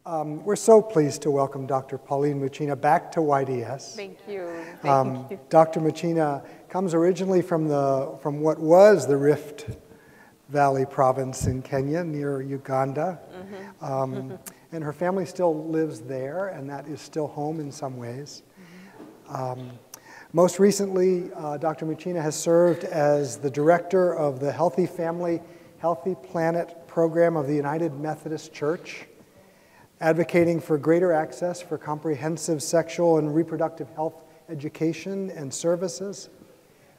We're so pleased to welcome Dr. Pauline Muchina back to YDS. Thank you. Thank you. Dr. Muchina comes originally from what was the Rift Valley province in Kenya near Uganda. And her family still lives there, and that is still home in some ways. Most recently, Dr. Muchina has served as the director of the Healthy Family, Healthy Planet program of the United Methodist Church, advocating for greater access for comprehensive sexual and reproductive health education and services.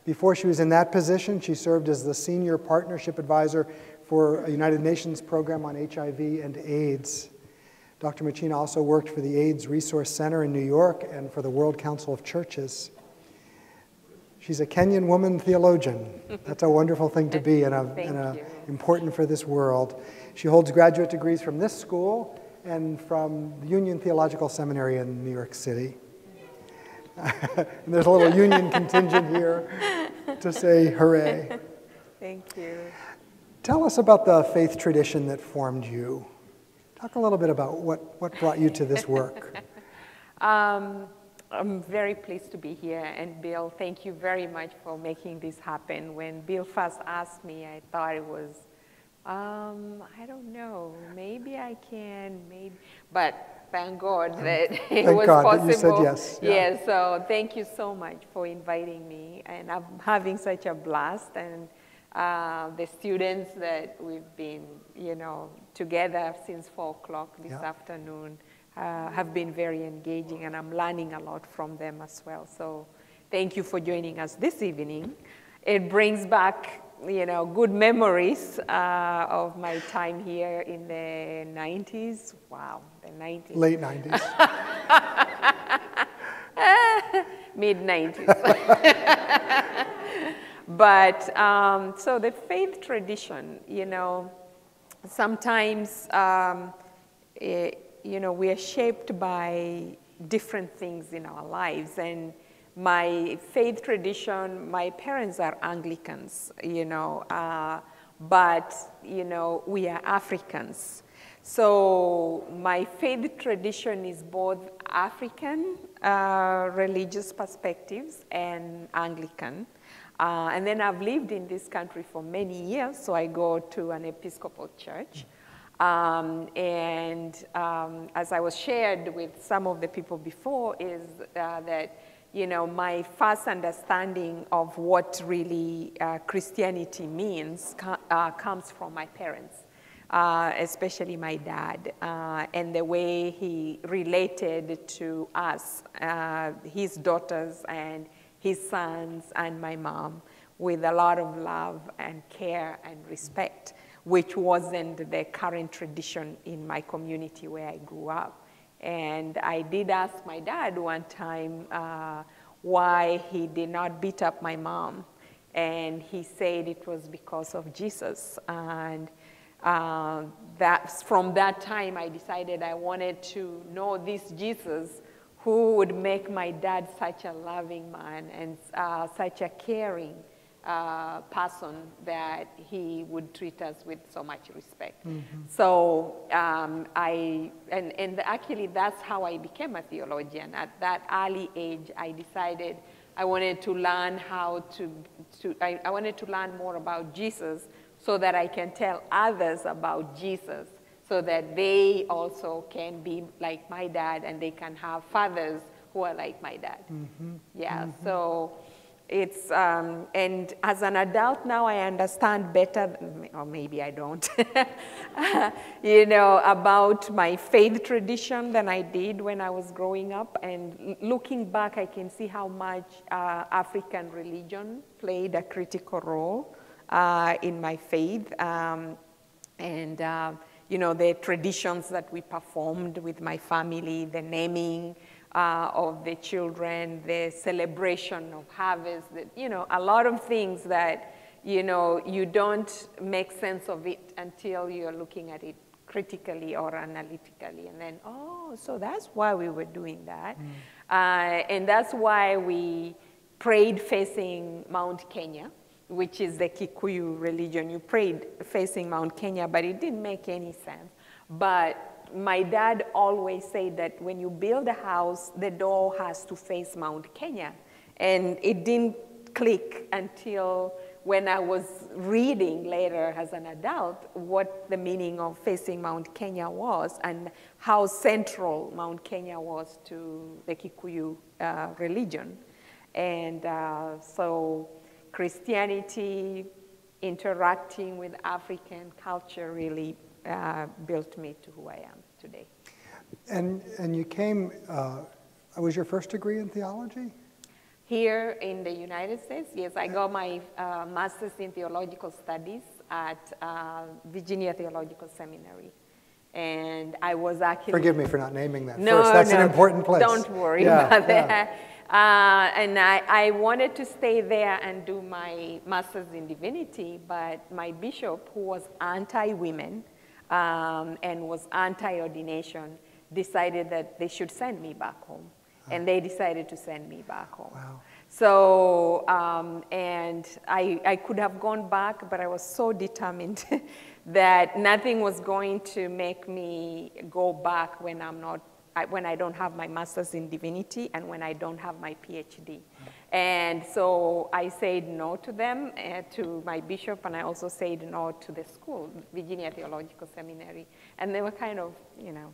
Before she was in that position, she served as the senior partnership advisor for a United Nations program on HIV and AIDS. Dr. Muchina also worked for the AIDS Resource Center in New York and for the World Council of Churches. She's a Kenyan woman theologian. That's a wonderful thing to be and important for this world. She holds graduate degrees from this school and from the Union Theological Seminary in New York City. And there's a little union contingent here to say hooray. Thank you. Tell us about the faith tradition that formed you. Talk a little bit about what brought you to this work. I'm very pleased to be here, and Bill, thank you very much for making this happen. When Bill first asked me, I thought it was, I don't know, maybe I can, maybe, but thank God that it was possible. That you said yes. Yeah, so thank you so much for inviting me, and I'm having such a blast, and the students that we've been, together since 4 o'clock this afternoon have been very engaging, and I'm learning a lot from them as well. So thank you for joining us this evening. It brings back, good memories of my time here in the 90s. Wow, the 90s. Late 90s. Mid-90s. But, so the faith tradition, sometimes, we are shaped by different things in our lives. And my faith tradition, my parents are Anglicans, but, we are Africans. So my faith tradition is both African religious perspectives and Anglican. And then I've lived in this country for many years, so I go to an Episcopal church. As I was shared with some of the people before, is that, my first understanding of what really Christianity means comes from my parents, especially my dad, and the way he related to us, his daughters and his sons and my mom, with a lot of love and care and respect, which wasn't the current tradition in my community where I grew up. And I did ask my dad one time why he did not beat up my mom. And he said it was because of Jesus. And from that time, I decided I wanted to know this Jesus who would make my dad such a loving man and such a caring person that he would treat us with so much respect. So actually that's how I became a theologian. At that early age, I decided I wanted to learn I wanted to learn more about Jesus so that I can tell others about Jesus, so that they also can be like my dad and they can have fathers who are like my dad. So it's, and as an adult now, I understand better, or maybe I don't, about my faith tradition than I did when I was growing up. And looking back, I can see how much African religion played a critical role in my faith. The traditions that we performed with my family, the naming of the children, the celebration of harvest, a lot of things that, you don't make sense of it until you're looking at it critically or analytically. And then, oh, so that's why we were doing that. And that's why we prayed facing Mount Kenya, which is the Kikuyu religion. You prayed facing Mount Kenya, but it didn't make any sense. But my dad always said that when you build a house, the door has to face Mount Kenya. And it didn't click until when I was reading later as an adult what the meaning of facing Mount Kenya was and how central Mount Kenya was to the Kikuyu religion. And so Christianity, interacting with African culture really built me to who I am today. And you came, was your first degree in theology? Here in the United States, yes, I got my master's in theological studies at Virginia Theological Seminary. And I was actually... Forgive me for not naming that first. That's an important place. Don't worry about that. And I wanted to stay there and do my master's in divinity, but my bishop, who was anti-women and was anti-ordination, decided that they should send me back home. And they decided to send me back home. Wow. So, and I could have gone back, but I was so determined that nothing was going to make me go back when when I don't have my master's in divinity and when I don't have my Ph.D. And so I said no to them, to my bishop, and I also said no to the school, Virginia Theological Seminary. And they were kind of, you know,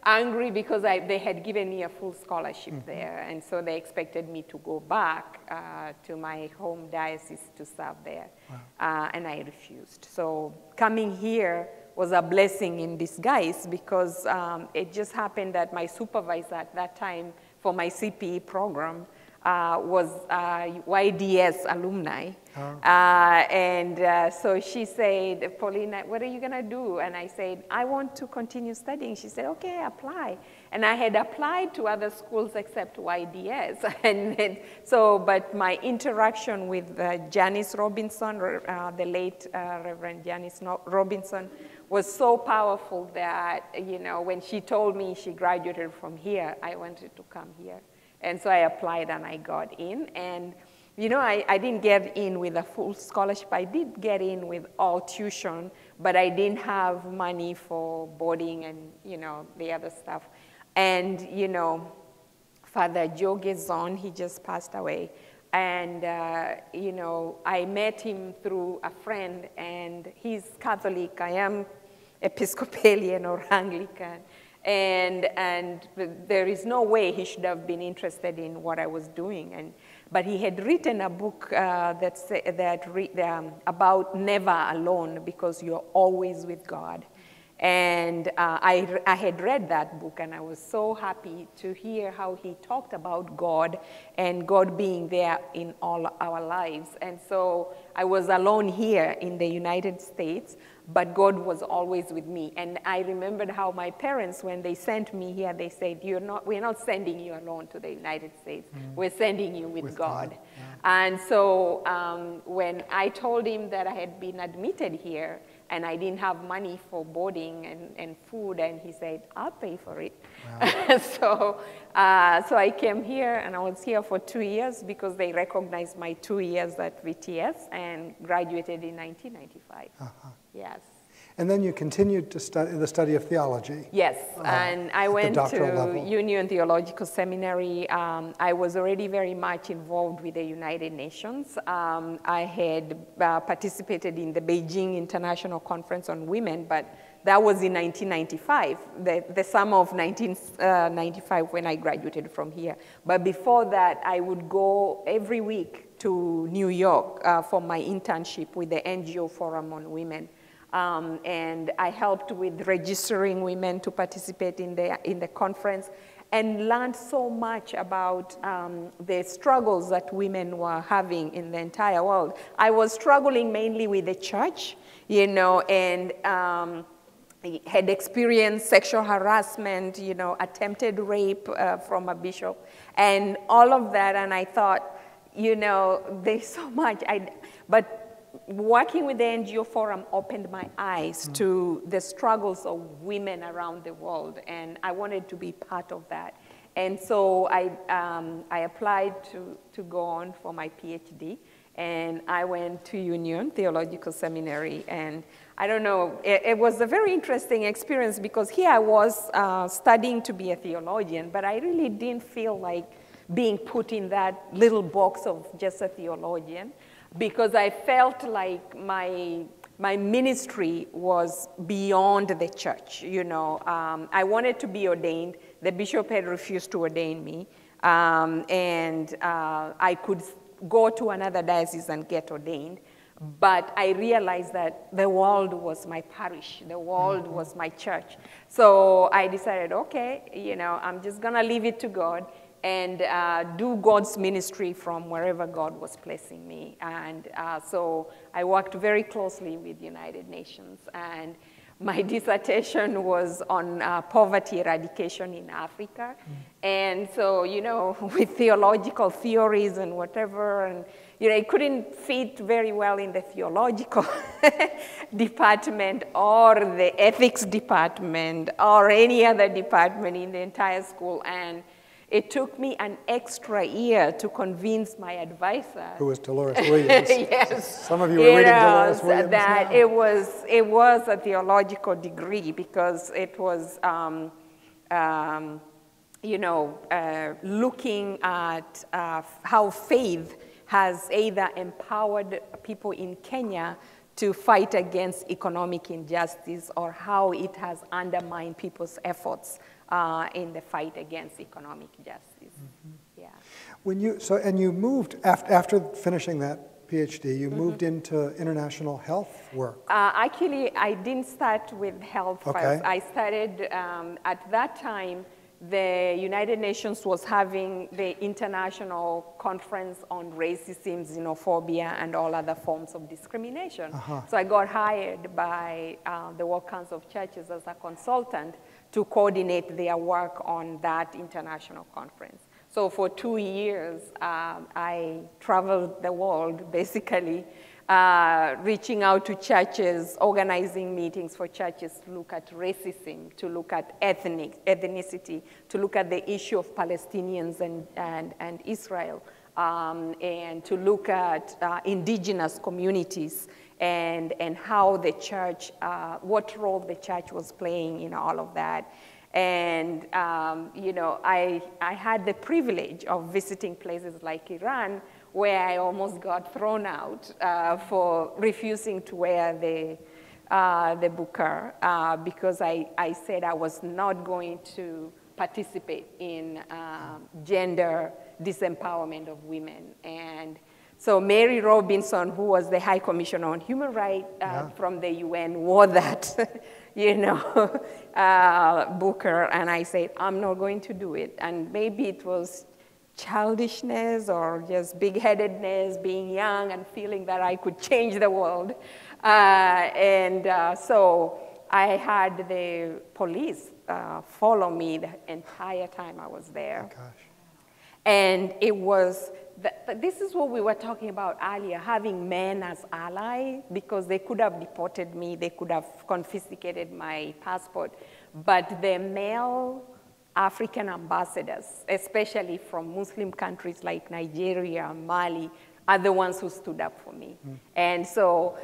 angry because they had given me a full scholarship there. And so they expected me to go back to my home diocese to serve there. Wow. And I refused. So coming here was a blessing in disguise because it just happened that my supervisor at that time for my CPE program was YDS alumni. Oh. So she said, Pauline, what are you going to do? And I said, I want to continue studying. She said, okay, apply. And I had applied to other schools except YDS. But my interaction with Janice Robinson, the late Reverend Janice Robinson, was so powerful that, you know, when she told me she graduated from here, I wanted to come here. And so I applied and I got in. And, you know, I didn't get in with a full scholarship. I did get in with all tuition, but I didn't have money for boarding and, you know, the other stuff. And, you know, Father Joe Gezon, he just passed away. And, you know, I met him through a friend, and he's Catholic. I am Episcopalian or Anglican. And there is no way he should have been interested in what I was doing. But he had written a book about never alone, because you're always with God. And I had read that book, and I was so happy to hear how he talked about God and God being there in all our lives. And so I was alone here in the United States, but God was always with me. And I remembered how my parents, when they sent me here, they said, we're not sending you alone to the United States. We're sending you with God. Yeah. And so when I told him that I had been admitted here, and I didn't have money for boarding and food, and he said, I'll pay for it. Wow. So I came here, and I was here for 2 years because they recognized my 2 years at VTS and graduated in 1995. Yes. And then you continued to study the study of theology. Yes, and I went to Union Theological Seminary. I was already very much involved with the United Nations. I had participated in the Beijing International Conference on Women, but that was in 1995, the summer of 1995 when I graduated from here. But before that, I would go every week to New York for my internship with the NGO Forum on Women. And I helped with registering women to participate in the conference, and learned so much about the struggles that women were having in the entire world. I was struggling mainly with the church, you know, and had experienced sexual harassment, you know, attempted rape from a bishop, and all of that. And I thought, you know, there's so much. But working with the NGO Forum opened my eyes to the struggles of women around the world, and I wanted to be part of that. And so I applied to go on for my PhD, And I went to Union Theological Seminary, and I don't know, it was a very interesting experience because here I was studying to be a theologian, but I really didn't feel like being put in that little box of just a theologian, because I felt like my ministry was beyond the church, you know. I wanted to be ordained. The bishop had refused to ordain me, and I could go to another diocese and get ordained. But I realized that the world was my parish, the world was my church. So I decided, okay, you know, I'm just gonna leave it to God and do God's ministry from wherever God was placing me. And so I worked very closely with United Nations, and my dissertation was on poverty eradication in Africa. And so, you know, with theological theories and whatever, and you know, it couldn't fit very well in the theological department or the ethics department or any other department in the entire school. And it took me an extra year to convince my advisor. Who was Dolores Williams. Yes. Some of you were reading Dolores Williams that now. It was a theological degree because it was, you know, looking at how faith has either empowered people in Kenya to fight against economic injustice or how it has undermined people's efforts in the fight against economic justice. Yeah. When you, and you moved, after finishing that PhD, you moved into international health work. Actually, I didn't start with health first. I started, at that time, the United Nations was having the International Conference on Racism, Xenophobia, and all other forms of discrimination. So I got hired by the World Council of Churches as a consultant to coordinate their work on that international conference. So for 2 years, I traveled the world, basically, reaching out to churches, organizing meetings for churches to look at racism, to look at ethnicity, to look at the issue of Palestinians and Israel, and to look at indigenous communities and how the church, what role the church was playing in all of that. And, you know, I had the privilege of visiting places like Iran, where I almost got thrown out for refusing to wear the burqa because I said I was not going to participate in gender disempowerment of women. And so Mary Robinson, who was the High Commissioner on Human Rights from the UN, wore that, you know, burqa, and I said, I'm not going to do it. And maybe it was childishness or just big-headedness, being young and feeling that I could change the world. So I had the police follow me the entire time I was there. Oh, gosh. And it was, this is what we were talking about earlier, having men as allies, because they could have deported me, they could have confiscated my passport, but the male African ambassadors, especially from Muslim countries like Nigeria, Mali, are the ones who stood up for me. And so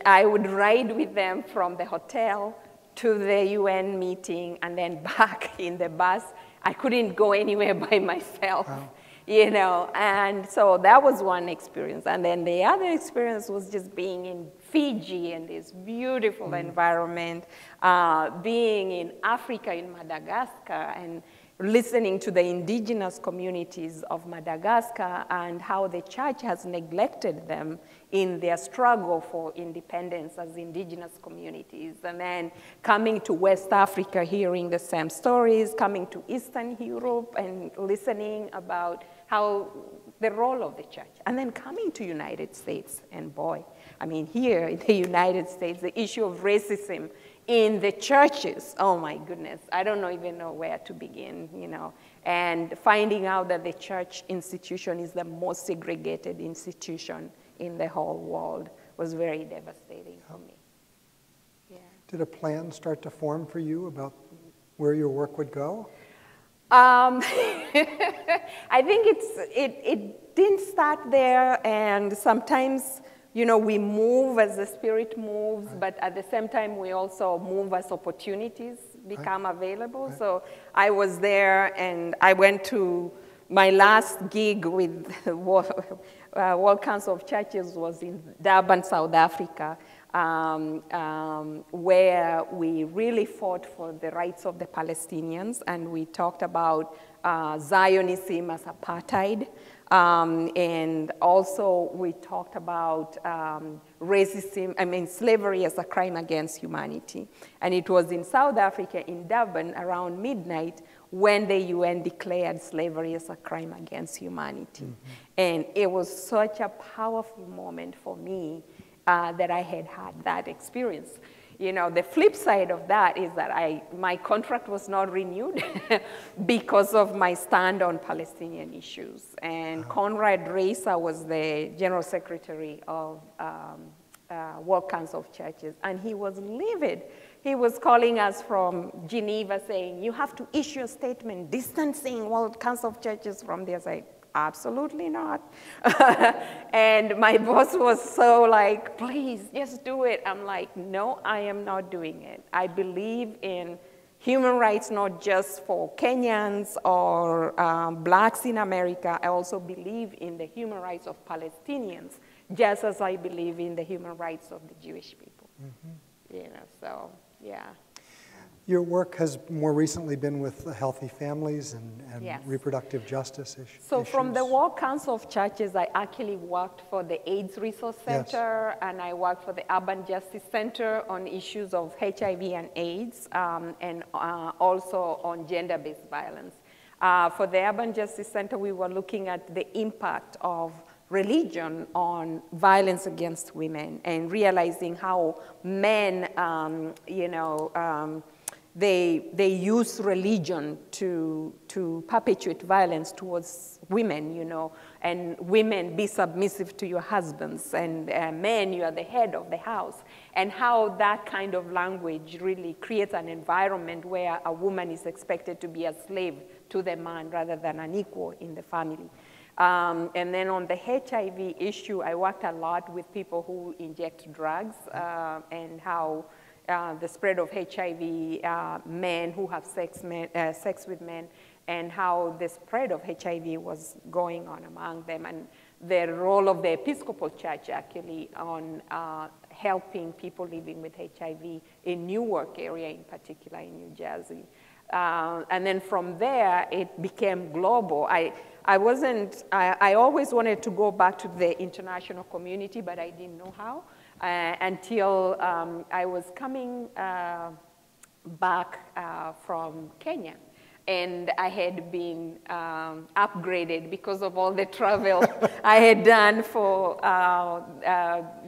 I would ride with them from the hotel to the UN meeting and then back in the bus. I couldn't go anywhere by myself, you know, and so that was one experience. And then the other experience was just being in Fiji in this beautiful environment, being in Africa, in Madagascar, and listening to the indigenous communities of Madagascar and how the church has neglected them in their struggle for independence as indigenous communities. And then coming to West Africa, hearing the same stories, coming to Eastern Europe and listening about how the role of the church. And then coming to United States, and boy, I mean, here in the United States, the issue of racism in the churches, oh my goodness, I don't even know where to begin, you know. And finding out that the church institution is the most segregated institution in the whole world was very devastating for me. Yeah. Did a plan start to form for you about where your work would go? I think it didn't start there, and sometimes, you know, we move as the Spirit moves, right. But at the same time, we also move as opportunities become right. available. Right. So I was there, and I went to my last gig with World Council of Churches was in Durban, South Africa. Where we really fought for the rights of the Palestinians, and we talked about Zionism as apartheid, and also we talked about slavery as a crime against humanity. And it was in South Africa, in Durban, around midnight, when the UN declared slavery as a crime against humanity. Mm-hmm. And it was such a powerful moment for me that I had that experience. You know, the flip side of that is that my contract was not renewed because of my stand on Palestinian issues. And Conrad Reiser was the General Secretary of World Council of Churches, and he was livid. He was calling us from Geneva saying, you have to issue a statement distancing World Council of Churches from their side. Absolutely not. And my boss was so like, please, just do it. I'm like, no, I am not doing it. I believe in human rights, not just for Kenyans or blacks in America. I also believe in the human rights of Palestinians, just as I believe in the human rights of the Jewish people. Mm-hmm. You know, so, yeah. Your work has more recently been with healthy families and yes. reproductive justice issues. So from the World Council of Churches, I actually worked for the AIDS Resource Center, yes. and I worked for the Urban Justice Center on issues of HIV and AIDS, and also on gender-based violence. For the Urban Justice Center, we were looking at the impact of religion on violence against women and realizing how men, they use religion to perpetuate violence towards women, you know, and women be submissive to your husbands, and men, you are the head of the house, and how that kind of language really creates an environment where a woman is expected to be a slave to the man rather than an equal in the family. And then on the HIV issue, I worked a lot with people who inject drugs and how the spread of HIV, men who have sex with men, and how the spread of HIV was going on among them, and the role of the Episcopal Church actually on helping people living with HIV in Newark area in particular, in New Jersey. And then from there, it became global. I always wanted to go back to the international community, but I didn't know how. Until I was coming back from Kenya, and I had been upgraded because of all the travel I had done for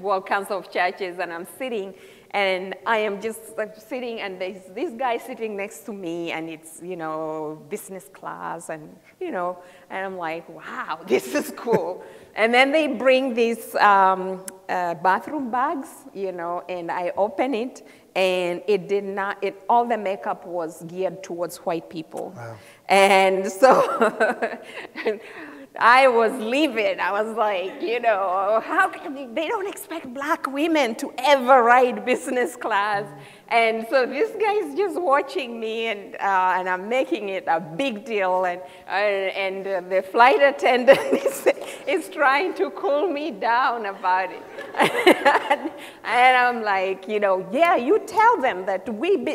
World Council of Churches, and I'm sitting, and I am just sitting, and there's this guy sitting next to me, and it's, you know, business class, and, you know, and I'm like, wow, this is cool. And then they bring these bathroom bags, you know, and I open it, and it did not, all the makeup was geared towards white people. Wow. And so I was livid. I was like, you know, how can they don't expect black women to ever ride business class. And so this guy is just watching me, and I'm making it a big deal, and the flight attendant is trying to cool me down about it. And I'm like, you know, yeah, you tell them that we,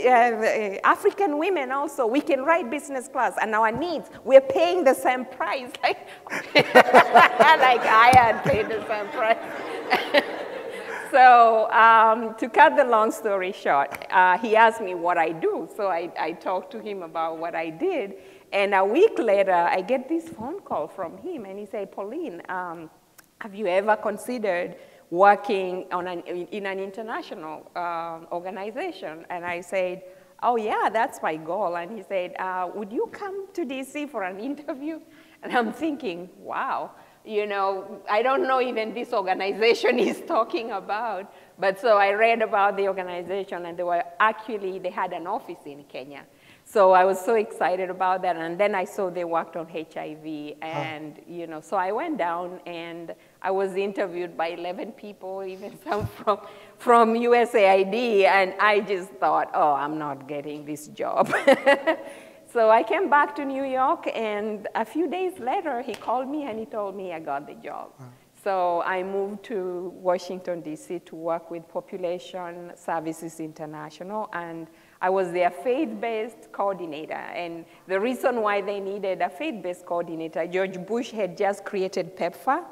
African women also, we can ride business class, and our needs, we're paying the same price. Like, like I had paid the same price. So to cut the long story short, he asked me what I do. So I talked to him about what I did. And a week later, I get this phone call from him. And he said, Pauline, have you ever considered working in an international organization? And I said, oh, yeah, that's my goal. And he said, would you come to DC for an interview? And I'm thinking, wow. You know, I don't know even this organization he's talking about, but so I read about the organization, and they had an office in Kenya. So I was so excited about that. And then I saw they worked on HIV. And, you know, so I went down and I was interviewed by 11 people, even some from USAID. And I just thought, oh, I'm not getting this job. So I came back to New York, and a few days later, he called me and he told me I got the job. Wow. So I moved to Washington, D.C. to work with Population Services International, and I was their faith-based coordinator. And the reason why they needed a faith-based coordinator, George Bush had just created PEPFAR,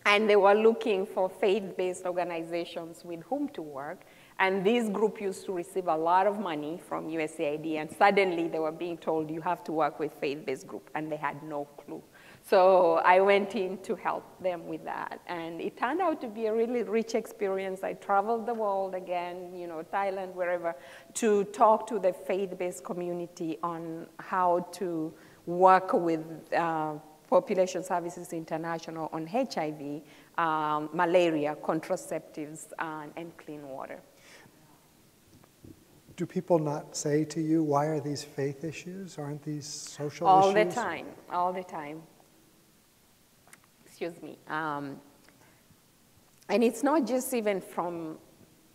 and they were looking for faith-based organizations with whom to work. And this group used to receive a lot of money from USAID, and suddenly they were being told, you have to work with faith-based group, and they had no clue. So I went in to help them with that, and it turned out to be a really rich experience. I traveled the world again, you know, Thailand, wherever, to talk to the faith-based community on how to work with Population Services International on HIV, malaria, contraceptives, and clean water. Do people not say to you, why are these faith issues? Aren't these social issues? All the time. Excuse me. And it's not just even from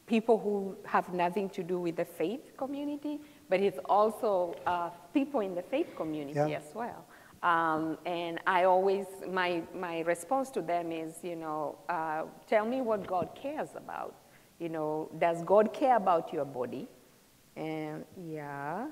people who have nothing to do with the faith community, but it's also people in the faith community as well. And I always, my response to them is, you know, tell me what God cares about. You know, does God care about your body? And yeah.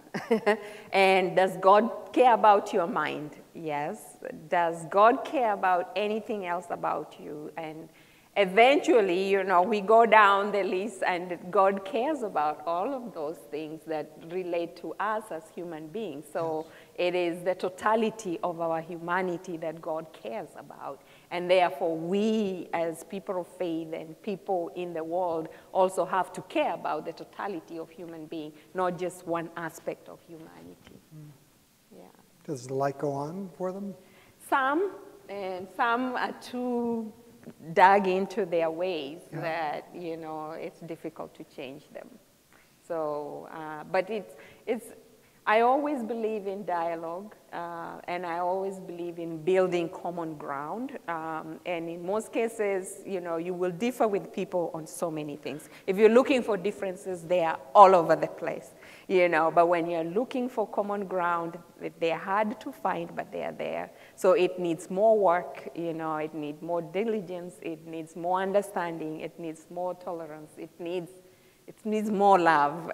And does God care about your mind? Yes. Does God care about anything else about you? And eventually, you know, we go down the list, and God cares about all of those things that relate to us as human beings. So it is the totality of our humanity that God cares about. And therefore, we as people of faith and people in the world also have to care about the totality of human being, not just one aspect of humanity. Yeah. Does the light go on for them? Some, and some are too dug into their ways that, you know, it's difficult to change them. So, but I always believe in dialogue, and I always believe in building common ground. And in most cases, you know, you will differ with people on so many things. If you're looking for differences, they are all over the place, you know. But when you're looking for common ground, they're hard to find, but they are there. So it needs more work, you know. It needs more diligence. It needs more understanding. It needs more tolerance. It needs more love,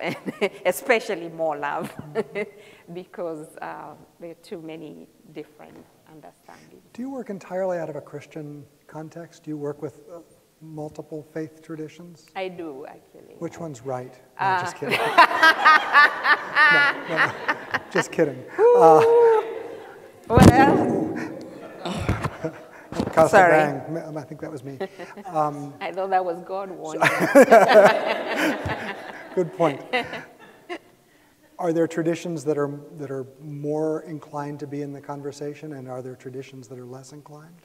especially more love, because there are too many different understandings. Do you work entirely out of a Christian context? Do you work with multiple faith traditions? I do, actually. Which one's right? No, just kidding. no, just kidding. Sorry. Bang. I think that was me. I thought that was God warning. Good point. Are there traditions that are more inclined to be in the conversation, and are there traditions that are less inclined?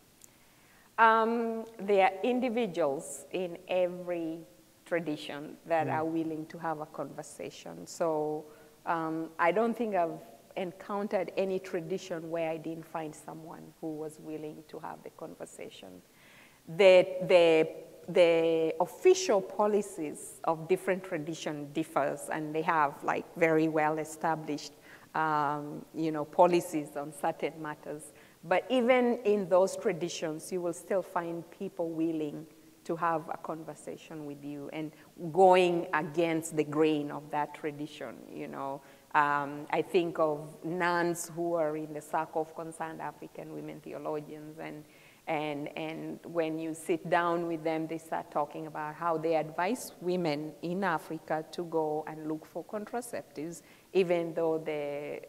There are individuals in every tradition that are willing to have a conversation. So I don't think I've encountered any tradition where I didn't find someone who was willing to have the conversation. The official policies of different tradition differs, and they have like very well established, you know, policies on certain matters. But even in those traditions, you will still find people willing to have a conversation with you and going against the grain of that tradition, you know. I think of nuns who are in the circle of concerned African women theologians, and when you sit down with them, they start talking about how they advise women in Africa to go and look for contraceptives, even though the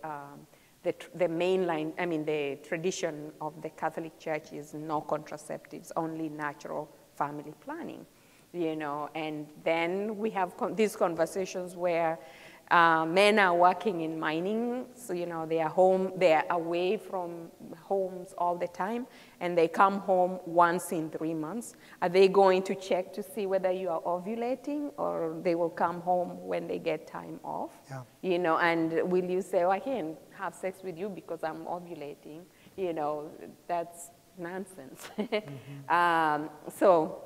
mainline, I mean, the tradition of the Catholic Church is no contraceptives, only natural family planning, you know. And then we have these conversations where Men are working in mining, so they are away from homes all the time, and they come home once in 3 months. Are they going to check to see whether you are ovulating, or they will come home when they get time off? Yeah. And will you say, oh, I can't have sex with you because I'm ovulating? That's nonsense. So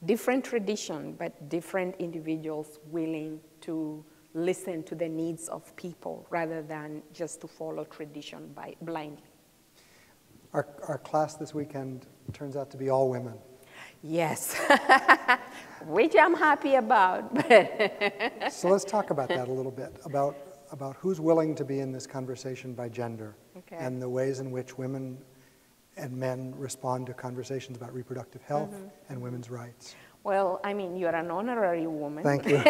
different tradition, but different individuals willing to listen to the needs of people rather than just to follow tradition blindly. Our class this weekend turns out to be all women. Yes, which I'm happy about. So let's talk about that a little bit, about who's willing to be in this conversation by gender, and the ways in which women and men respond to conversations about reproductive health and women's rights. Well, I mean, you're an honorary woman. Thank you.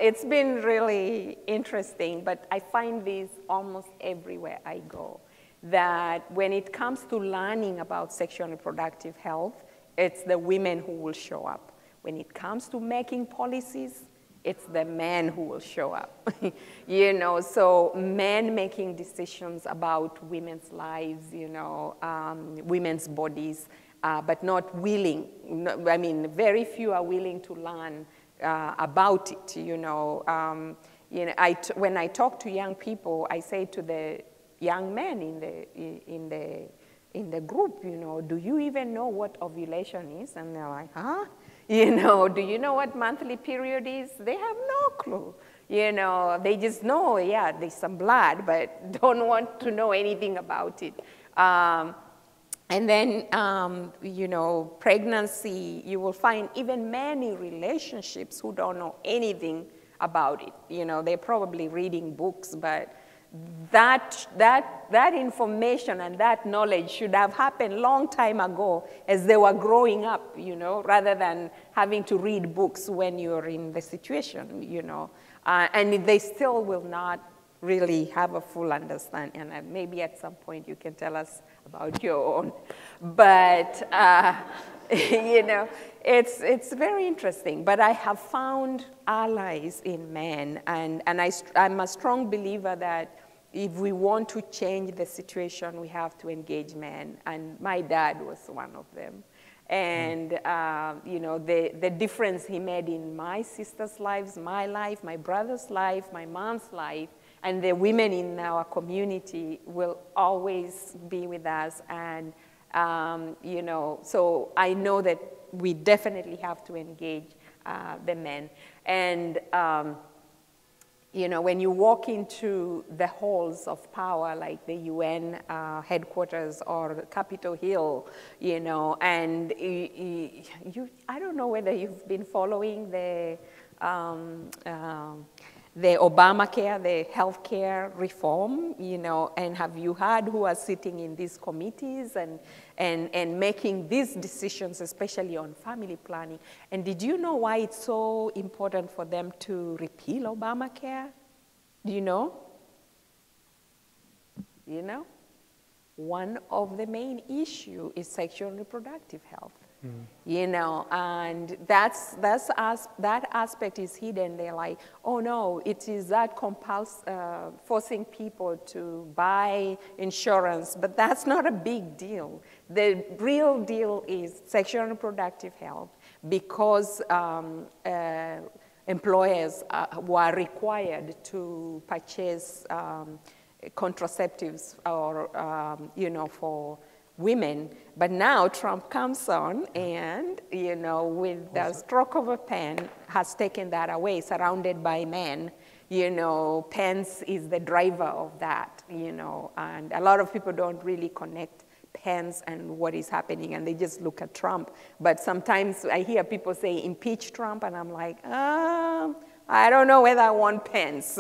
It's been really interesting, but I find this almost everywhere I go, that when it comes to learning about sexual and reproductive health, it's the women who will show up. When it comes to making policies, it's the men who will show up. So men making decisions about women's lives, women's bodies, but not willing. I mean, very few are willing to learn about it. When I talk to young people, I say to the young men in the group, do you even know what ovulation is? And they're like, huh? Do you know what monthly period is? They have no clue. They just know, yeah, there's some blood, but don't want to know anything about it. And then, pregnancy, you will find even many relationships who don't know anything about it. They're probably reading books, but that information and that knowledge should have happened long time ago as they were growing up, rather than having to read books when you're in the situation, and they still will not really have a full understanding. And maybe at some point you can tell us about your own. But, it's very interesting. But I have found allies in men. And I'm a strong believer that if we want to change the situation, we have to engage men. And my dad was one of them. And, the difference he made in my sister's lives, my life, my brother's life, my mom's life, and the women in our community will always be with us. And, so I know that we definitely have to engage the men. And, when you walk into the halls of power, like the UN headquarters or Capitol Hill, and I don't know whether you've been following the Obamacare, the healthcare reform, and have you heard who are sitting in these committees and making these decisions, especially on family planning? And did you know why it's so important for them to repeal Obamacare? Do you know? One of the main issues is sexual and reproductive health. And that aspect is hidden. They're like, oh no, it is that forcing people to buy insurance, but that's not a big deal. The real deal is sexual and reproductive health, because employers were required to purchase contraceptives or, for women. But now Trump comes on and, with the stroke of a pen, has taken that away, surrounded by men. Pence is the driver of that, and a lot of people don't really connect Pence and what is happening, and they just look at Trump. But sometimes I hear people say, impeach Trump, and I'm like, I don't know whether I want Pence,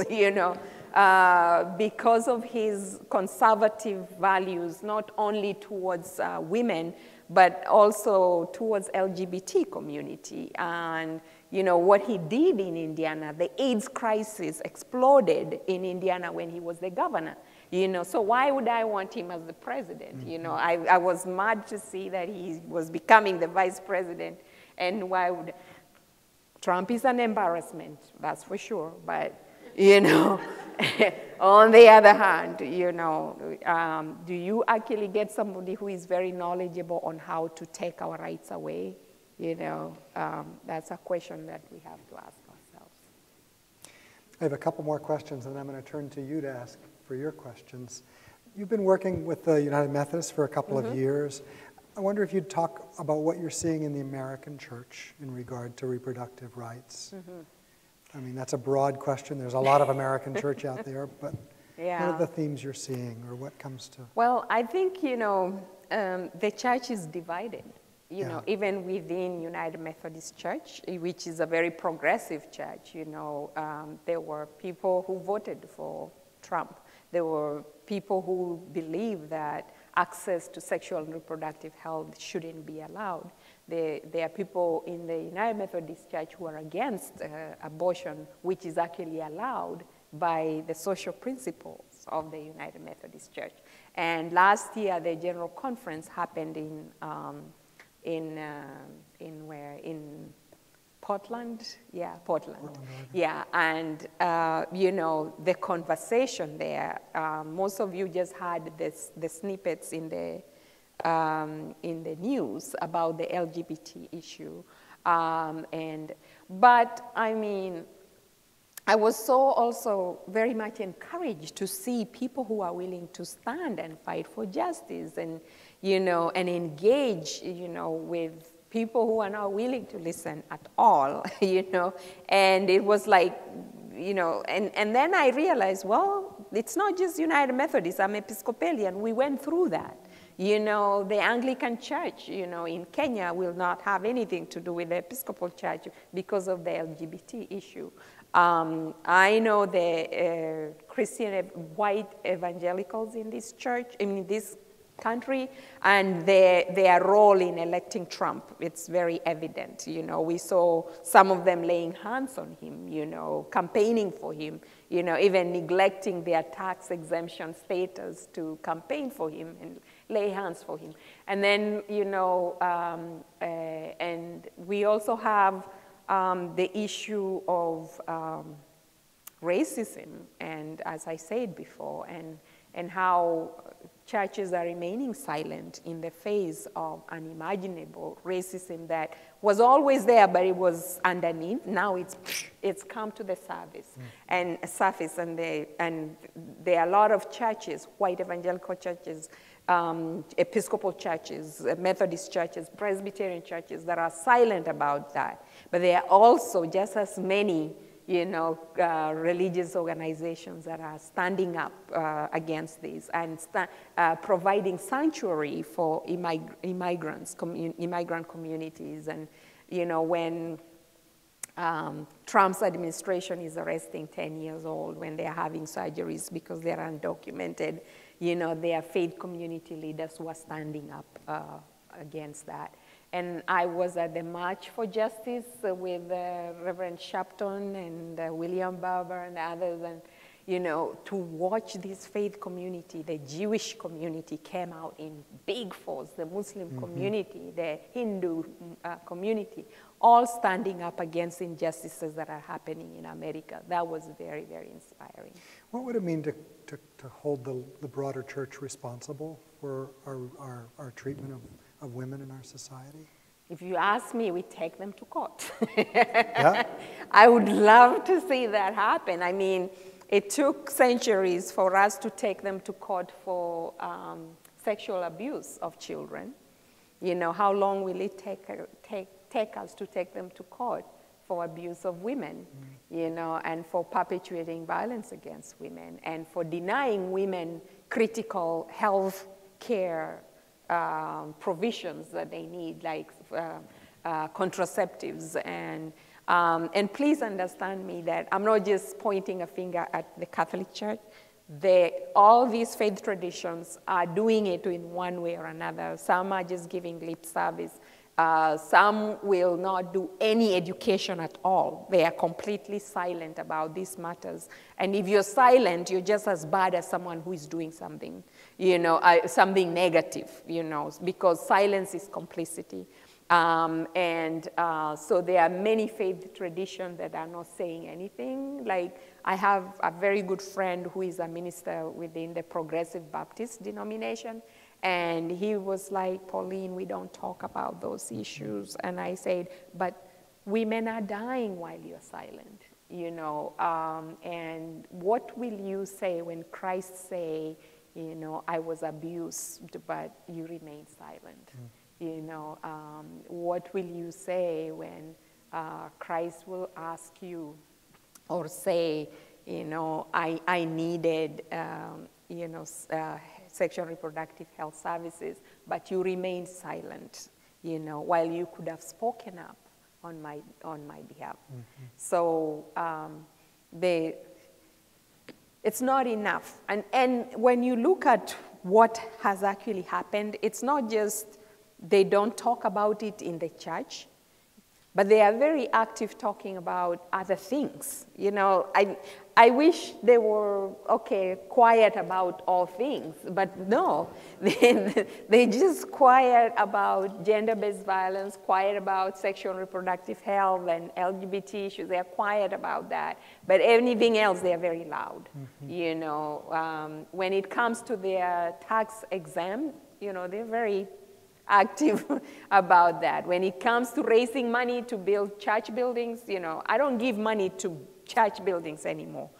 because of his conservative values, not only towards women, but also towards LGBT community. And, what he did in Indiana, the AIDS crisis exploded in Indiana when he was the governor. So why would I want him as the president? I was mad to see that he was becoming the vice president, and why would Trump is an embarrassment, that's for sure, but, you know, on the other hand, you know, do you actually get somebody who is very knowledgeable on how to take our rights away? You know, that's a question that we have to ask ourselves. I have a couple more questions, and I'm going to turn to you to ask for your questions. You've been working with the United Methodist for a couple of years. I wonder if you'd talk about what you're seeing in the American church in regard to reproductive rights. I mean, that's a broad question. There's a lot of American church out there, but what are the themes you're seeing, or what comes to? Well, I think, you know, the church is divided. You know, even within United Methodist Church, which is a very progressive church, you know, there were people who voted for Trump. There were people who believe that access to sexual and reproductive health shouldn't be allowed. There are people in the United Methodist Church who are against abortion, which is actually allowed by the social principles of the United Methodist Church. And last year, the General Conference happened in Portland? Yeah, Portland. Yeah, and you know, the conversation there, most of you just had the snippets in the news about the LGBT issue. But I mean, I was so also very much encouraged to see people who are willing to stand and fight for justice and, you know, and engage, you know, with people who are not willing to listen at all, you know. And it was like, you know, and then I realized, well, it's not just United Methodist, I'm Episcopalian, we went through that. You know, the Anglican Church, you know, in Kenya will not have anything to do with the Episcopal Church because of the LGBT issue. I know the Christian white evangelicals in this church, in this country, and their role in electing Trump, it's very evident. You know, we saw some of them laying hands on him, you know, campaigning for him, you know, even neglecting their tax exemption status to campaign for him and lay hands for him. And then, you know, and we also have the issue of racism, and as I said before, and how churches are remaining silent in the face of unimaginable racism that was always there, but it was underneath. Now it's come to the surface, and there are a lot of churches, white evangelical churches, Episcopal churches, Methodist churches, Presbyterian churches that are silent about that. But there are also just as many, you know, religious organizations that are standing up against this and providing sanctuary for immigrant communities. And, you know, when Trump's administration is arresting 10 years old when they're having surgeries because they're undocumented, you know, there are faith community leaders who are standing up against that. And I was at the March for Justice with Reverend Shapton and William Barber and others, and, you know, to watch this faith community, the Jewish community came out in big force, the Muslim community, the Hindu community, all standing up against injustices that are happening in America. That was very, very inspiring. What would it mean to hold the broader church responsible for our treatment of women in our society? If you ask me, we take them to court. Yeah. I would love to see that happen. I mean, it took centuries for us to take them to court for sexual abuse of children. You know, how long will it take us to take them to court for abuse of women, you know, and for perpetuating violence against women, and for denying women critical health care provisions that they need, like contraceptives. And please understand me that I'm not just pointing a finger at the Catholic Church. All these faith traditions are doing it in one way or another. Some are just giving lip service. Some will not do any education at all. They are completely silent about these matters. And if you're silent, you're just as bad as someone who is doing something, you know, something negative, you know, because silence is complicity. So there are many faith traditions that are not saying anything. Like, I have a very good friend who is a minister within the Progressive Baptist denomination, and he was like, Pauline, we don't talk about those issues. And I said, but women are dying while you're silent, you know, and what will you say when Christ say, you know, I was abused, but you remain silent? You know, what will you say when Christ will ask you or say, you know, I needed, you know, sexual and reproductive health services, but you remain silent, you know, while you could have spoken up on my behalf. So it's not enough. And when you look at what has actually happened, it's not just they don't talk about it in the church, but they are very active talking about other things. You know, I wish they were, okay, quiet about all things, but no, they just quiet about gender-based violence, quiet about sexual and reproductive health and LGBT issues. They're quiet about that, but anything else, they're very loud. You know, when it comes to their tax exempt, you know, they're very active about that. When it comes to raising money to build church buildings, you know, I don't give money to church buildings anymore,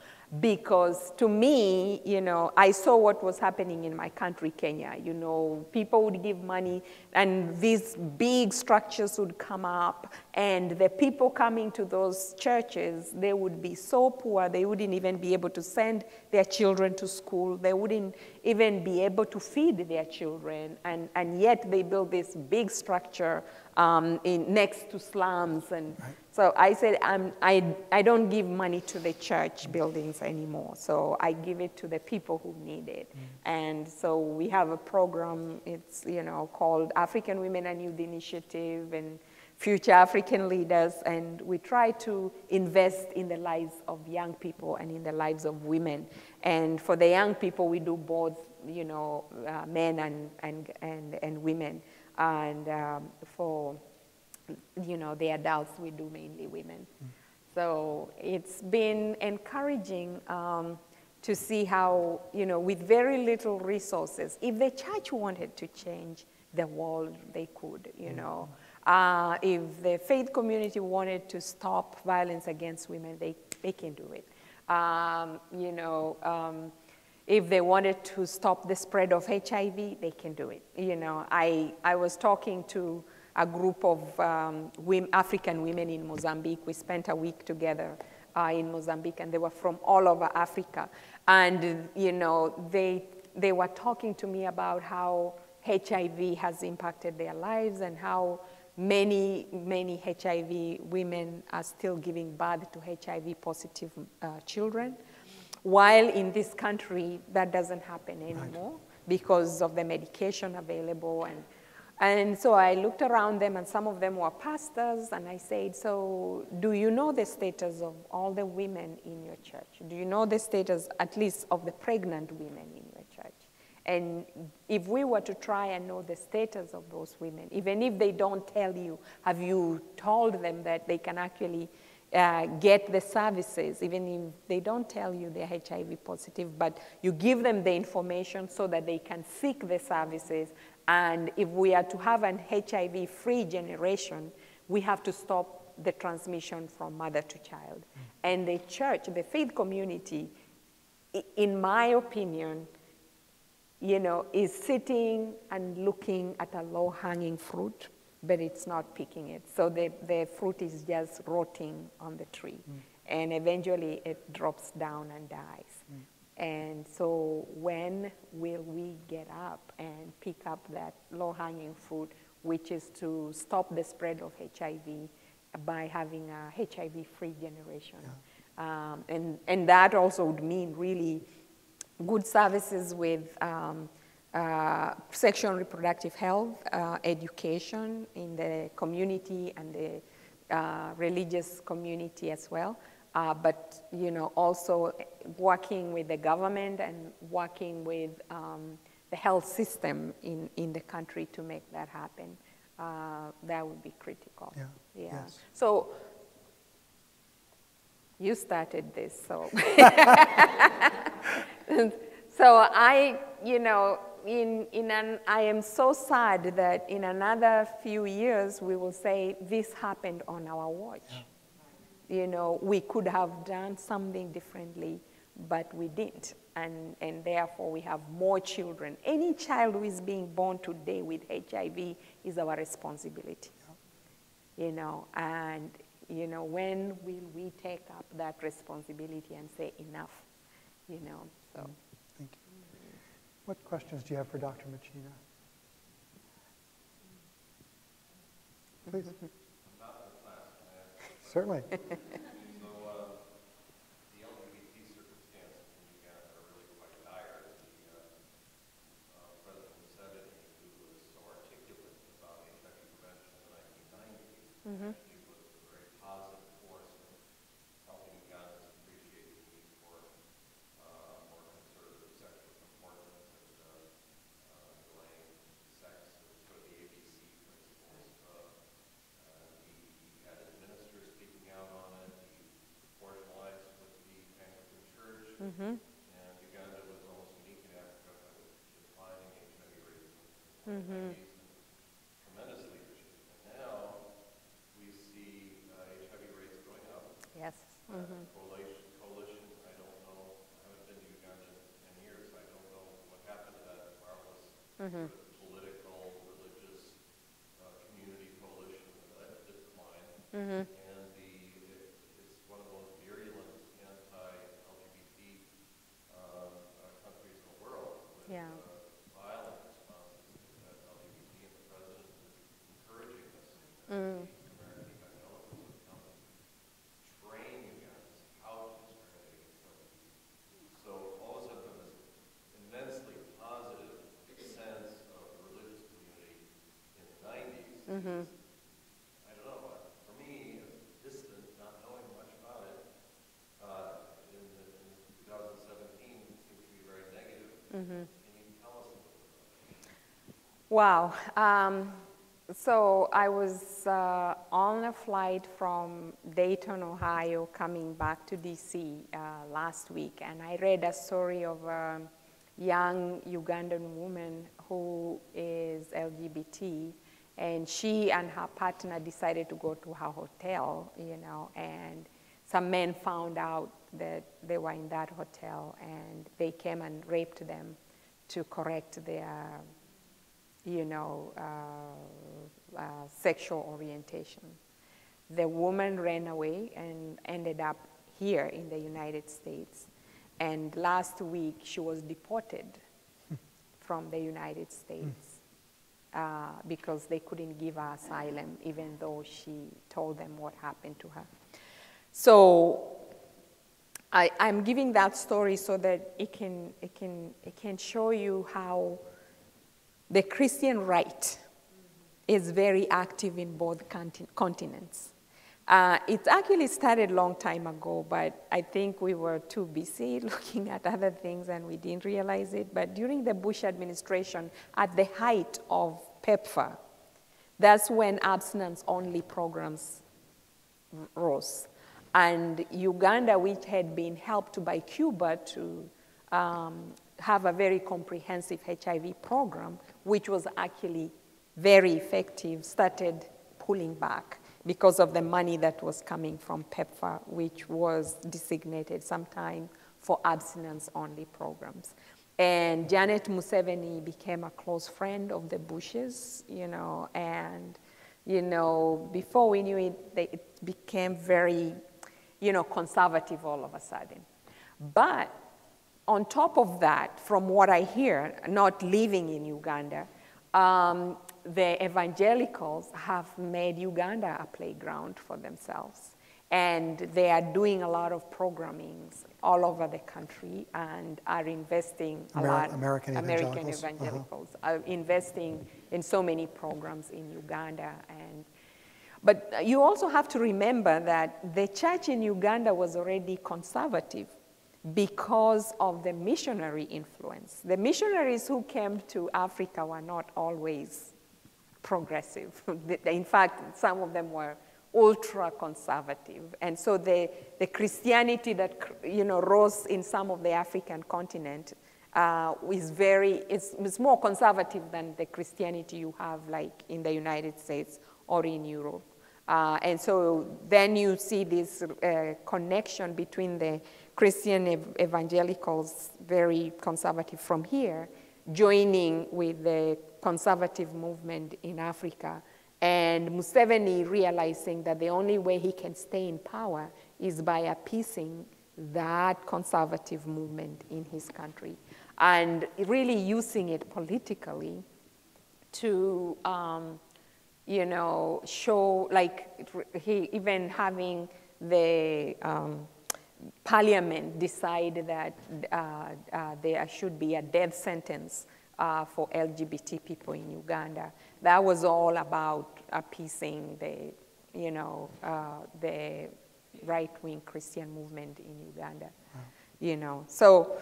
because to me, you know, I saw what was happening in my country, Kenya. You know, people would give money and these big structures would come up, and the people coming to those churches, they would be so poor, they wouldn't even be able to send their children to school. They wouldn't even be able to feed their children, and yet they built this big structure next to slums. And so I said, I don't give money to the church buildings anymore. So I give it to the people who need it. And so we have a program, it's, you know, called African Women and Youth Initiative and Future African Leaders. And we try to invest in the lives of young people and in the lives of women. And for the young people, we do both, you know, men and women. And for, you know, the adults, we do mainly women. So it's been encouraging to see how, you know, with very little resources, if the church wanted to change the world, they could, you know. If the faith community wanted to stop violence against women, they can do it. You know, if they wanted to stop the spread of HIV, they can do it. You know, I was talking to a group of African women in Mozambique. We spent a week together in Mozambique, and they were from all over Africa. And, you know, they were talking to me about how HIV has impacted their lives and how many HIV women are still giving birth to HIV-positive children. While in this country, that doesn't happen anymore because of the medication available. And so I looked around them, and some of them were pastors, and I said, so do you know the status of all the women in your church? Do you know the status, at least, of the pregnant women in your church? And if we were to try and know the status of those women, even if they don't tell you, have you told them that they can actually get the services, even if they don't tell you they're HIV positive, but you give them the information so that they can seek the services. And if we are to have an HIV-free generation, we have to stop the transmission from mother to child. And the church, the faith community, in my opinion, you know, is sitting and looking at a low-hanging fruit, but it's not picking it. So the fruit is just rotting on the tree. And eventually it drops down and dies. And so when will we get up and pick up that low-hanging fruit, which is to stop the spread of HIV by having a HIV-free generation? And that also would mean really good services with sexual and reproductive health, education in the community and the religious community as well. But, you know, also working with the government and working with the health system in the country to make that happen. that would be critical. Yeah. Yeah. Yes. So you started this, so. So I, you know, I am so sad that in another few years we will say this happened on our watch. Yeah. You know, we could have done something differently, but we didn't. And therefore we have more children. Any child who is being born today with HIV is our responsibility. Yeah. You know, and you know, when will we take up that responsibility and say enough? You know, so. Thank you. What questions do you have for Dr. Muchina? Please. About the class, can I ask? Certainly. So the LGBT circumstances in Uganda are really quite dire. President Museveni, who was so articulate about HIV prevention in the 1990s, Mm-hmm. actually was a very positive force in helping Ugandans appreciate the need for more conservative sexual comportment and delaying sex, sort of the ABC principles. He had his minister speaking out on it. He proportionalized with the Anglican Church. Mm-hmm. And Uganda was almost unique in Africa with declining HIV rates in the Mm-hmm. 90s and tremendous leadership. And now we see HIV rates going up. Yes. Mm-hmm. Coalition, I don't know. I haven't been to Uganda in 10 years. I don't know what happened to that marvelous Mm-hmm. sort of political, religious community coalition that led to decline. Mm-hmm. And it's one of the most virulent anti-LGBT countries in the world with Yeah. violent responses to LGBT, and the president is encouraging us, Mm. the American evangelicals, to come and train Ugandans how to discriminate against LGBT. So all of a sudden, this immensely positive sense of religious community in the 90s. Mm-hmm. I don't know, for me, as distant, not knowing much about it, in 2017 seems to be very negative. Mm-hmm. Can you tell us a little bit about that? Wow. So I was on a flight from Dayton, Ohio, coming back to DC last week, and I read a story of a young Ugandan woman who is LGBT, and she and her partner decided to go to her hotel, you know, and some men found out that they were in that hotel, and they came and raped them to correct their, you know, sexual orientation. The woman ran away and ended up here in the United States. And last week, she was deported from the United States because they couldn't give her asylum, even though she told them what happened to her. So I'm giving that story so that it can show you how the Christian right is very active in both continents. It actually started a long time ago, but I think we were too busy looking at other things and we didn't realize it. But during the Bush administration, at the height of PEPFAR, that's when abstinence-only programs rose. And Uganda, which had been helped by Cuba to have a very comprehensive HIV program, which was actually very effective, started pulling back because of the money that was coming from PEPFAR, which was designated sometime for abstinence-only programs. And Janet Museveni became a close friend of the Bushes, you know, and, you know, before we knew it, it became very, you know, conservative all of a sudden. But on top of that, from what I hear, not living in Uganda, the evangelicals have made Uganda a playground for themselves. And they are doing a lot of programmings all over the country and are investing a lot. American evangelicals are investing in so many programs in Uganda. But you also have to remember that the church in Uganda was already conservative because of the missionary influence. The missionaries who came to Africa were not always progressive. In fact, some of them were ultra-conservative. And so the Christianity that, you know, rose in some of the African continent is more conservative than the Christianity you have like in the United States or in Europe. And so then you see this connection between the Christian evangelicals, very conservative from here, joining with the conservative movement in Africa, and Museveni realizing that the only way he can stay in power is by appeasing that conservative movement in his country, and really using it politically to, you know, show, like he even having the parliament decide that there should be a death sentence for LGBT people in Uganda. That was all about appeasing the, you know, the right-wing Christian movement in Uganda. Wow. You know, so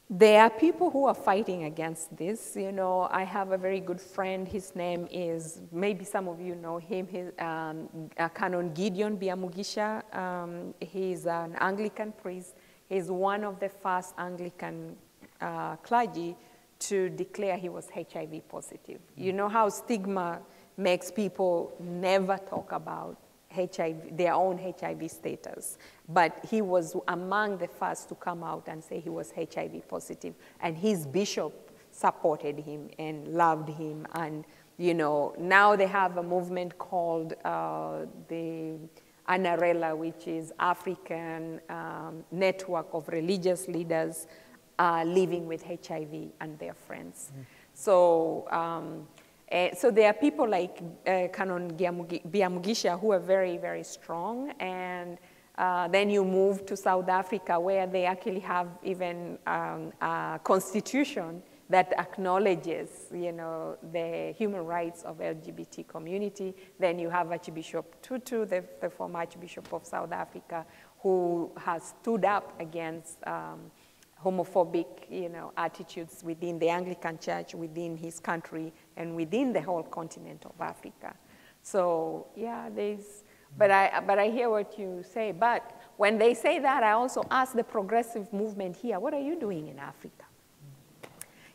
there are people who are fighting against this. You know, I have a very good friend. His name is, maybe some of you know him, Canon Gideon Biamugisha. He's an Anglican priest. He's one of the first Anglican clergy to declare he was HIV positive. You know how stigma makes people never talk about HIV, their own HIV status. But he was among the first to come out and say he was HIV positive. And his bishop supported him and loved him. And, you know, now they have a movement called the ANARELA, which is African Network of Religious Leaders living with HIV and their friends. Mm. So, so there are people like Canon Biamugisha who are very, very strong. And then you move to South Africa, where they actually have even a constitution that acknowledges, you know, the human rights of LGBT community. Then you have Archbishop Tutu, the former Archbishop of South Africa, who has stood up against homophobic, you know, attitudes within the Anglican Church, within his country, and within the whole continent of Africa. So yeah, but I hear what you say. But when they say that, I also ask the progressive movement here, what are you doing in Africa?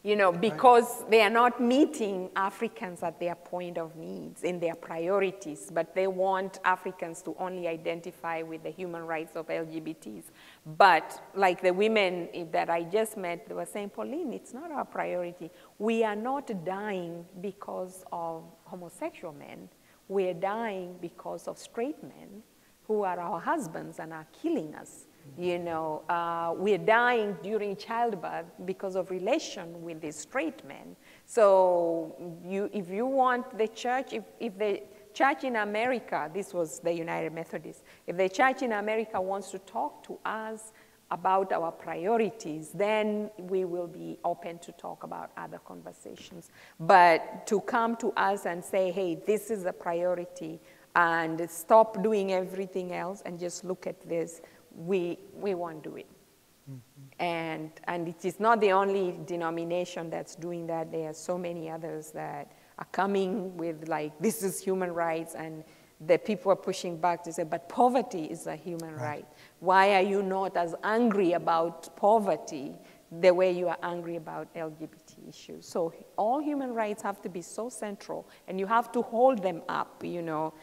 You know, because they are not meeting Africans at their point of needs, in their priorities, but they want Africans to only identify with the human rights of LGBTs. But like the women that I just met, they were saying, Pauline, it's not our priority. We are not dying because of homosexual men. We are dying because of straight men who are our husbands and are killing us. You know, we're dying during childbirth because of relation with these straight men. So if you want the church, if the church in America, this was the United Methodist, if the church in America wants to talk to us about our priorities, then we will be open to talk about other conversations. But to come to us and say, hey, this is a priority, and stop doing everything else and just look at this, we won't do it. Mm-hmm. And it is not the only denomination that's doing that. There are so many others that are coming with like, this is human rights, and the people are pushing back to say, but poverty is a human right. Why are you not as angry about poverty the way you are angry about LGBT issues? So all human rights have to be so central, and you have to hold them up, you know,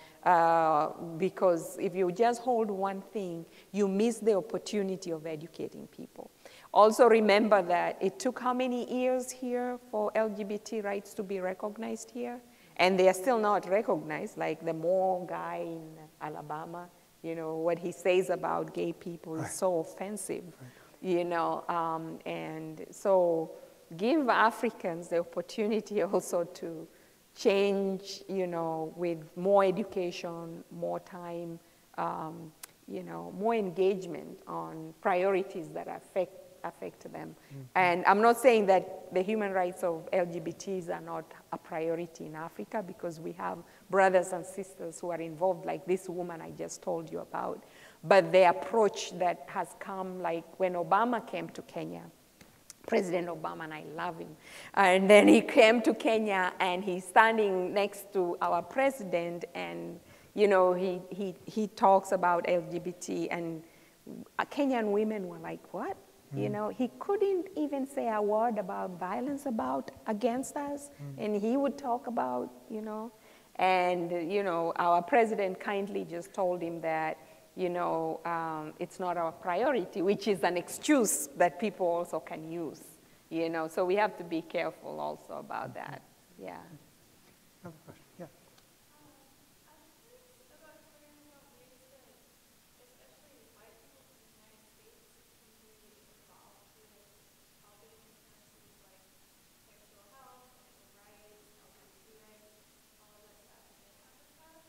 because if you just hold one thing, you miss the opportunity of educating people. Also remember that it took how many years here for LGBT rights to be recognized here? And they are still not recognized, like the Moore guy in Alabama, you know, what he says about gay people is so offensive. You know, and so give Africans the opportunity also to change, you know, with more education, more time, you know, more engagement on priorities that affect them. Mm-hmm. And I'm not saying that the human rights of LGBTs are not a priority in Africa, because we have brothers and sisters who are involved, like this woman I just told you about. But the approach that has come, like when Obama came to Kenya, President Obama, and I love him. And then he came to Kenya, and he's standing next to our president, and you know, he talks about LGBT, and Kenyan women were like, what? You know, he couldn't even say a word about violence against us, and he would talk about, you know, and, you know, our president kindly just told him that, you know, it's not our priority, which is an excuse that people also can use, you know, so we have to be careful also about that, yeah. I have a question, yeah.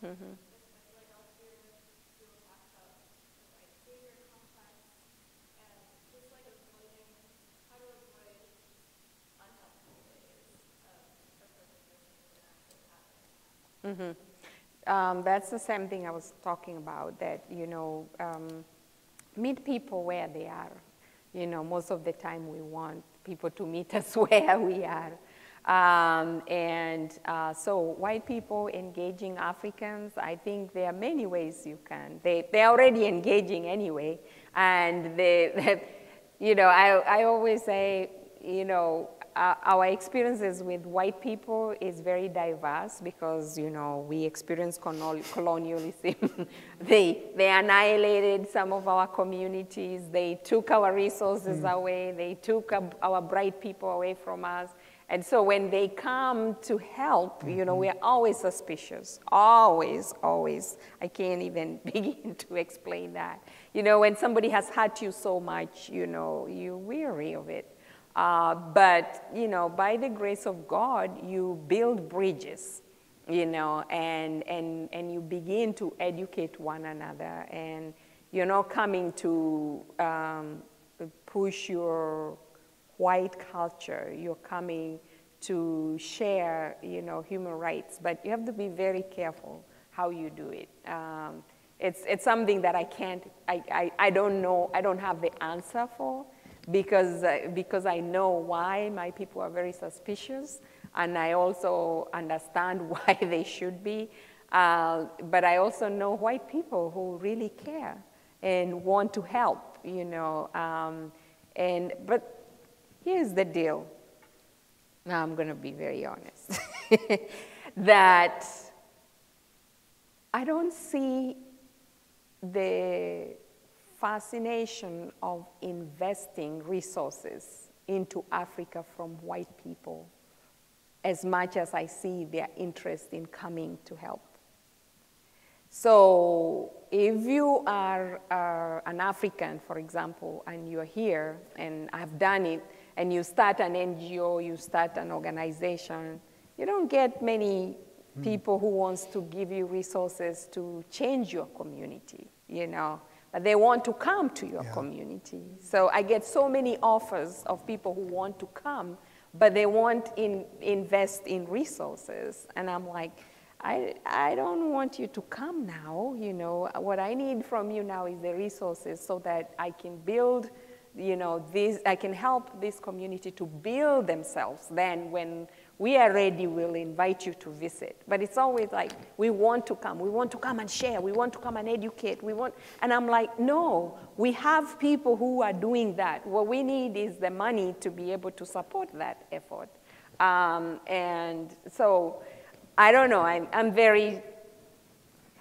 Mm-hmm. Mm-hmm. That's the same thing I was talking about, that, you know, meet people where they are. You know, most of the time we want people to meet us where we are. So white people engaging Africans, I think there are many ways you can. They're already engaging anyway. And you know, I always say, you know, our experiences with white people is very diverse because, you know, we experienced colonialism. They annihilated some of our communities. They took our resources away. They took our bright people away from us. And so when they come to help, you know, we are always suspicious, always, always. I can't even begin to explain that. You know, when somebody has hurt you so much, you know, you're weary of it. But, you know, by the grace of God, you build bridges, you know, and you begin to educate one another. And you're not coming to push your white culture. You're coming to share, you know, human rights. But you have to be very careful how you do it. It's something that I don't know, I don't have the answer for. Because I know why my people are very suspicious, and I also understand why they should be. But I also know white people who really care and want to help, you know. But here's the deal. Now I'm going to be very honest. That I don't see the fascination of investing resources into Africa from white people as much as I see their interest in coming to help. So if you are an African, for example, and you're here, and I've done it, and you start an NGO, you start an organization, you don't get many people who wants to give you resources to change your community, you know. But they want to come to your community. So I get so many offers of people who want to come, but they won't invest in resources. And I'm like, I don't want you to come now. You know, what I need from you now is the resources so that I can build, you know, I can help this community to build themselves. Then when we are ready, we'll invite you to visit. But it's always like, we want to come and share, we want to come and educate, and I'm like, no, we have people who are doing that. What we need is the money to be able to support that effort. And so, I don't know,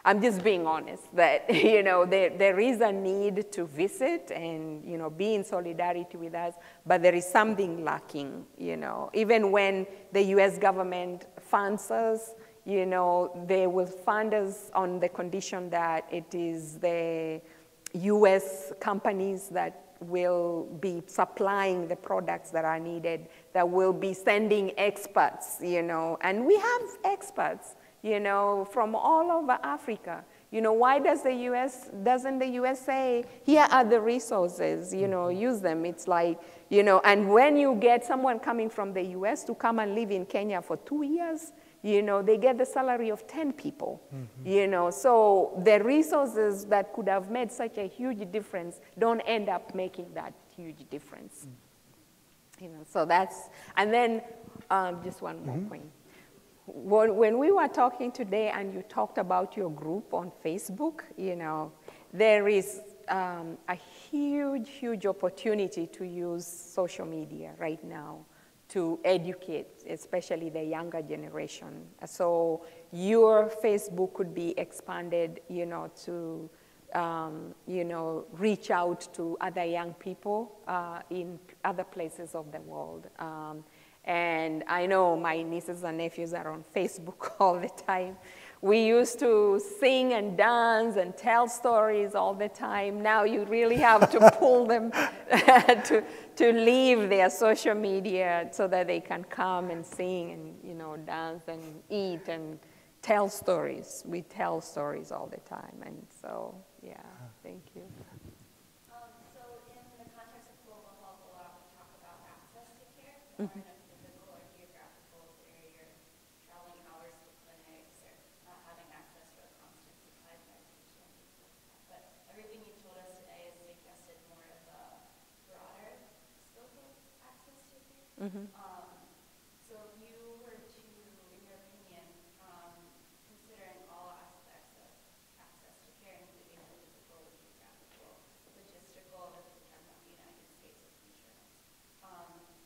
I'm just being honest that, you know, there is a need to visit and, you know, be in solidarity with us, but there is something lacking, you know. Even when the US government funds us, you know, they will fund us on the condition that it is the US companies that will be supplying the products that are needed, that will be sending experts, you know, and we have experts, you know, from all over Africa. You know, why doesn't the US say, here are the resources, you know, use them? It's like, you know, and when you get someone coming from the US to come and live in Kenya for 2 years, you know, they get the salary of 10 people, you know. So the resources that could have made such a huge difference don't end up making that huge difference. So that's, and then just one more point. When we were talking today and you talked about your group on Facebook, there is a huge, huge opportunity to use social media right now to educate, especially the younger generation. So your Facebook could be expanded, to, reach out to other young people in other places of the world. And I know my nieces and nephews are on Facebook all the time. We used to sing and dance and tell stories all the time. Now you really have to pull them to leave their social media so that they can come and sing and dance and eat and tell stories. We tell stories all the time, and so yeah, thank you. So in the context of global health, a lot we talk about access to care. Mm-hmm. Mm-hmm. So if you were to, in your opinion, considering all aspects of access to care, including the physical, the geographical, logistical, if we're talking about the United States with insurance,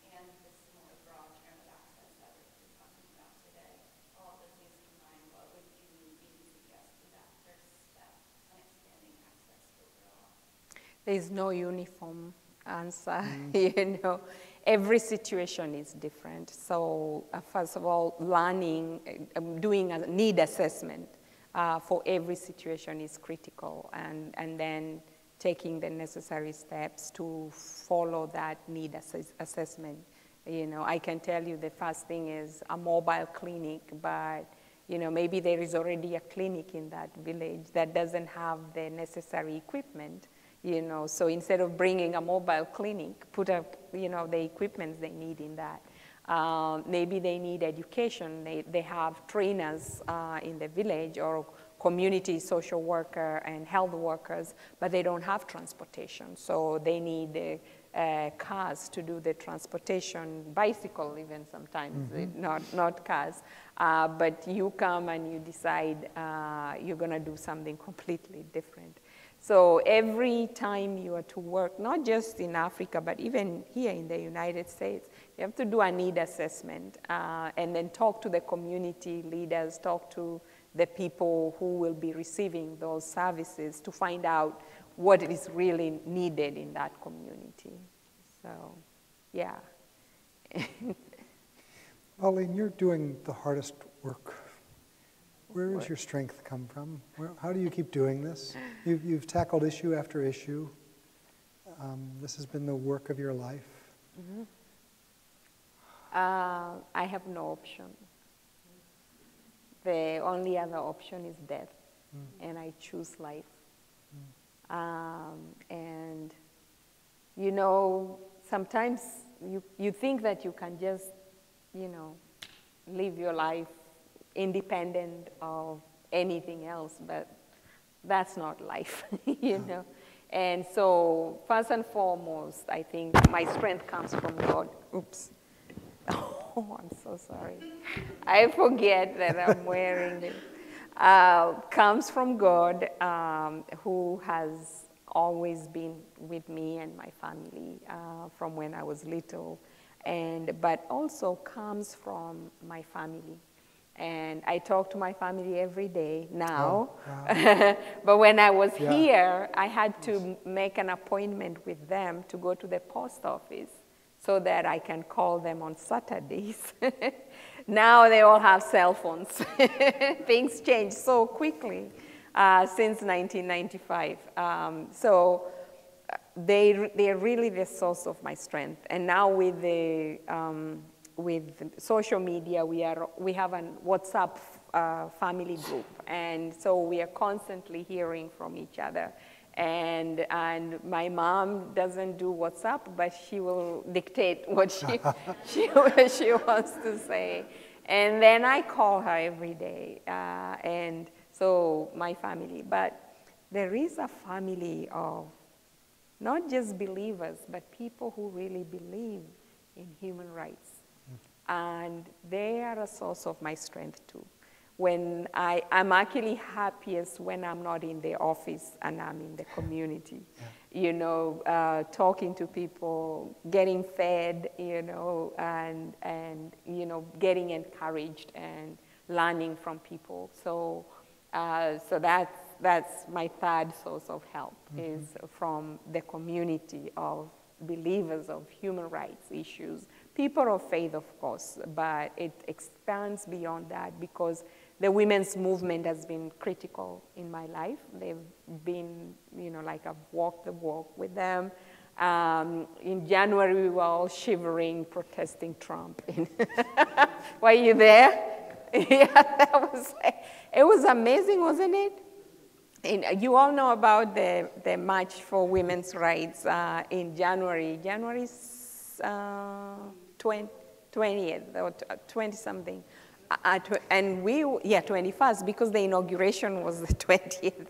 and this more broad term of access that we've been talking about today, all of those things combined, what would you maybe suggest be that first step on expanding access overall? There's no uniform answer, Every situation is different. So first of all, learning, doing a need assessment for every situation is critical, and then taking the necessary steps to follow that need assessment. I can tell you the first thing is a mobile clinic, but maybe there is already a clinic in that village that doesn't have the necessary equipment. So instead of bringing a mobile clinic, put up, the equipment they need in that. Maybe they need education. They have trainers in the village or community social worker and health workers, but they don't have transportation. So they need cars to do the transportation, bicycle even sometimes, not cars. But you come and you decide you're gonna do something completely different. So every time you are to work, not just in Africa, but even here in the United States, you have to do a need assessment and then talk to the community leaders, talk to the people who will be receiving those services to find out what is really needed in that community. So, yeah. Pauline, you're doing the hardest work. Where does your strength come from? How do you keep doing this? You've tackled issue after issue. This has been the work of your life. Mm-hmm. I have no option. The only other option is death, and I choose life. And, sometimes you think that you can just, live your life independent of anything else, but that's not life, know. And so first and foremost, I think my strength comes from God. Oops. Oh, I'm so sorry. I forget that I'm wearing it. Comes from God, who has always been with me and my family from when I was little, but also comes from my family. And I talk to my family every day now. Oh, wow. But when I was here, I had to make an appointment with them to go to the post office so that I can call them on Saturdays. Now they all have cell phones. Things change so quickly since 1995. So they're really the source of my strength. And now with social media, we have a WhatsApp family group, and so we are constantly hearing from each other. And my mom doesn't do WhatsApp, but she will dictate what she wants to say. And then I call her every day, and so my family. But there is a family of not just believers, but people who really believe in human rights. And they are a source of my strength too. When I'm actually happiest when I'm not in the office and I'm in the community, you know, talking to people, getting fed, you know, and you know, getting encouraged and learning from people. So, so that's my third source of help, is from the community of believers of human rights issues, people of faith, of course, but it expands beyond that because the women's movement has been critical in my life. They've been, you know, like I've walked the walk with them. In January, we were all shivering, protesting Trump. Were you there? Yeah, it was amazing, wasn't it? And you all know about the March for Women's Rights in January 20th or 20-something. And 21st, because the inauguration was the 20th.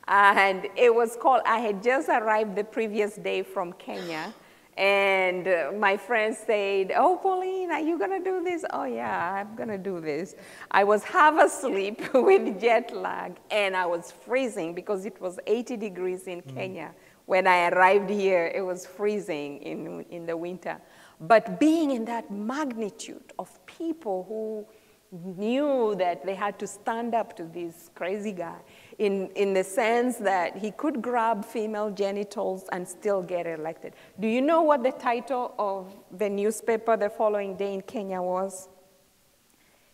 And it was called, I had just arrived the previous day from Kenya. And my friends said, oh, Pauline, are you going to do this? Oh, yeah, I'm going to do this. I was half asleep with jet lag, and I was freezing because it was 80 degrees in Kenya. When I arrived here, it was freezing in the winter. But being in that magnitude of people who knew that they had to stand up to this crazy guy in the sense that he could grab female genitals and still get elected. Do you know what the title of the newspaper the following day in Kenya was?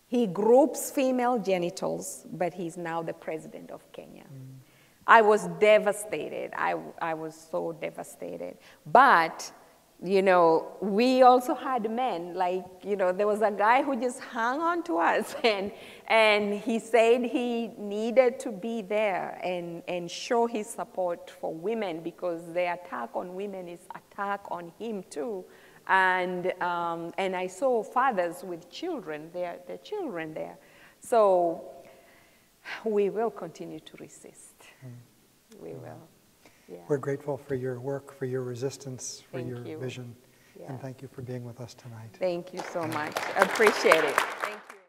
He groups female genitals, but he's now the president of Kenya. I was devastated. I was so devastated. But you know, we also had men, like, you know, there was a guy who just hung on to us, and he said he needed to be there and show his support for women because the attack on women is attack on him too. And I saw fathers with children, their children there. So we will continue to resist. We will. Yeah. We're grateful for your work, for your resistance, for Thank your you. vision. Yes. And thank you for being with us tonight. Thank you so much. I appreciate it. Thank you.